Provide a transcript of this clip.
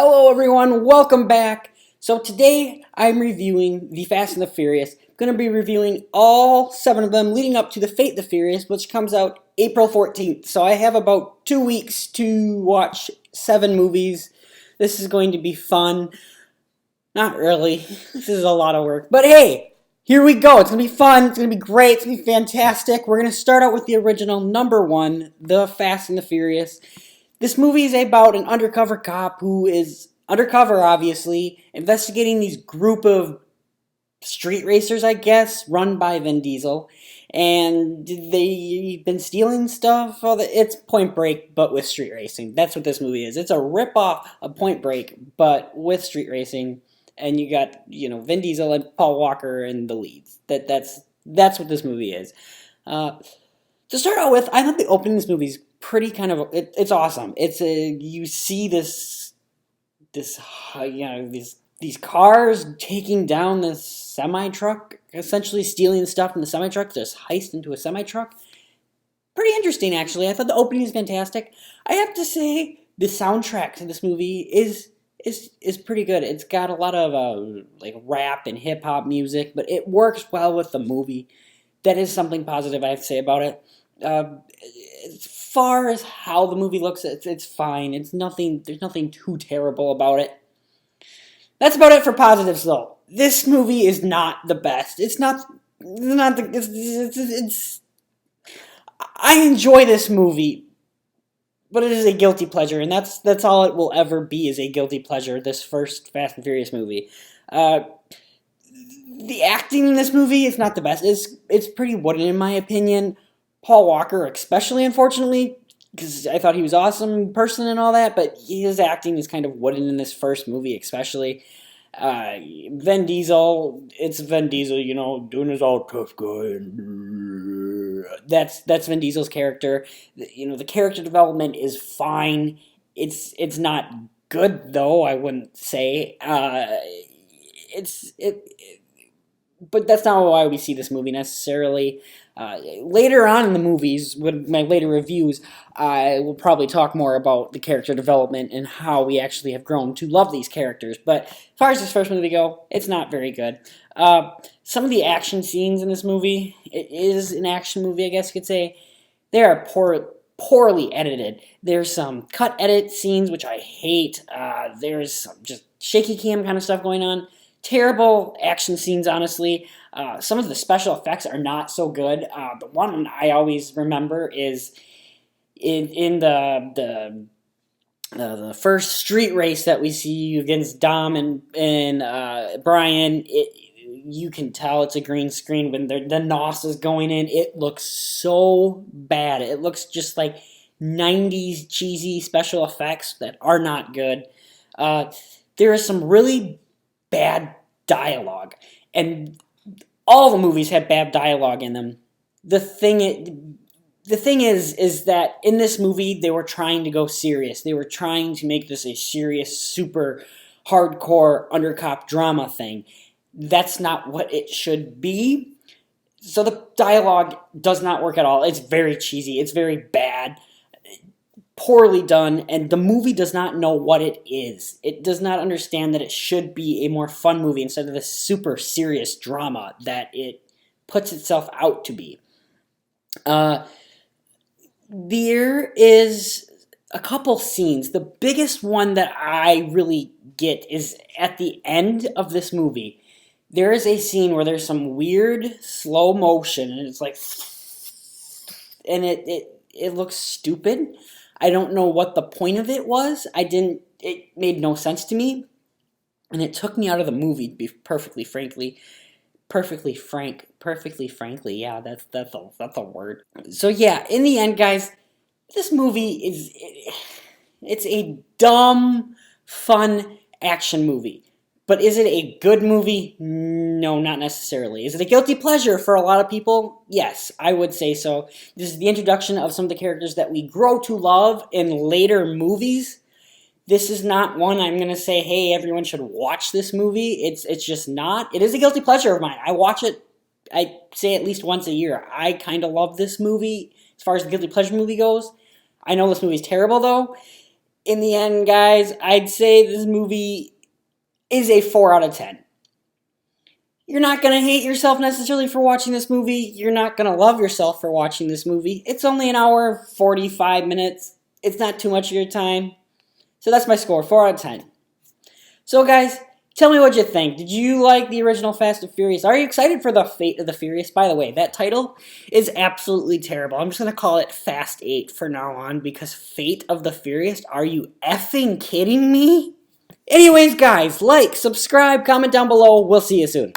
Hello everyone, welcome back. So today I'm reviewing The Fast and the Furious. I'm going to be reviewing all 7 of them leading up to The Fate of the Furious, which comes out April 14th. So I have about 2 weeks to watch 7 movies. This is going to be fun. Not really. This is a lot of work. But hey, here we go. It's going to be fun. It's going to be great. It's going to be fantastic. We're going to start out with the original number 1, The Fast and the Furious. This movie is about an undercover cop who is undercover, obviously, investigating these group of street racers, I guess, run by Vin Diesel. And they've been stealing stuff. It's Point Break, but with street racing. That's what this movie is. It's a rip-off of Point Break, but with street racing. And you got, Vin Diesel and Paul Walker in the leads. That's what this movie is. To start out with, I thought the opening of this movie is pretty it's awesome. You see these cars taking down this semi-truck, essentially stealing stuff from the semi-truck, just heist into a semi-truck. Pretty interesting, actually. I thought the opening is fantastic. I have to say, the soundtrack to this movie is pretty good. It's got a lot of rap and hip-hop music, but it works well with the movie. That is something positive I have to say about it. As far as how the movie looks, it's fine. There's nothing too terrible about it. That's about it for positives, though. This movie is not the best. I enjoy this movie, but it is a guilty pleasure, and that's all it will ever be, is a guilty pleasure, this first Fast and Furious movie. The acting in this movie is not the best. It's pretty wooden, in my opinion. Paul Walker, especially, unfortunately, because I thought he was awesome in person and all that, but his acting is kind of wooden in this first movie, especially. Vin Diesel, it's Vin Diesel, doing his all tough guy. That's Vin Diesel's character. The character development is fine. It's not good, though, I wouldn't say. But that's not why we see this movie necessarily. Later on in the movies, with my later reviews, I will probably talk more about the character development and how we actually have grown to love these characters. But as far as this first movie go, it's not very good. Some of the action scenes in this movie, it is an action movie, I guess you could say, they are poorly edited. There's some cut edit scenes, which I hate. There's some just shaky cam kind of stuff going on. Terrible action scenes, honestly. Some of the special effects are not so good. The one I always remember is in the first street race that we see against Dom and Brian. You can tell it's a green screen when the NOS is going in. It looks so bad. It looks just like 90s cheesy special effects that are not good. There is some really bad dialogue, and all the movies have bad dialogue in them. The thing is that in this movie they were trying to go serious. They were trying to make this a serious, super hardcore undercop drama thing. That's not what it should be. So the dialogue does not work at all. It's very cheesy. It's very bad. Poorly done, and the movie does not know what it is. It does not understand that it should be a more fun movie instead of this super serious drama that it puts itself out to be. There is a couple scenes. The biggest one that I really get is at the end of this movie. There is a scene where there's some weird slow motion, and it's like, and it looks stupid. I don't know what the point of it was. It made no sense to me. And it took me out of the movie, to be perfectly frankly, yeah, that's a word. So yeah, in the end, guys, this movie it's a dumb, fun action movie. But is it a good movie? No, not necessarily. Is it a guilty pleasure for a lot of people? Yes, I would say so. This is the introduction of some of the characters that we grow to love in later movies. This is not one I'm going to say, hey, everyone should watch this movie. It's just not. It is a guilty pleasure of mine. I watch it, I say at least once a year. I kind of love this movie as far as the guilty pleasure movie goes. I know this movie is terrible, though. in the end, guys, I'd say this movie is a 4 out of 10. You're not going to hate yourself necessarily for watching this movie. You're not going to love yourself for watching this movie. It's only an hour, 45 minutes. It's not too much of your time. So that's my score, 4 out of 10. So guys, tell me what you think. Did you like the original Fast and Furious? Are you excited for the Fate of the Furious? By the way, that title is absolutely terrible. I'm just going to call it Fast 8 for now on because Fate of the Furious? Are you effing kidding me? Anyways, guys, like, subscribe, comment down below. We'll see you soon.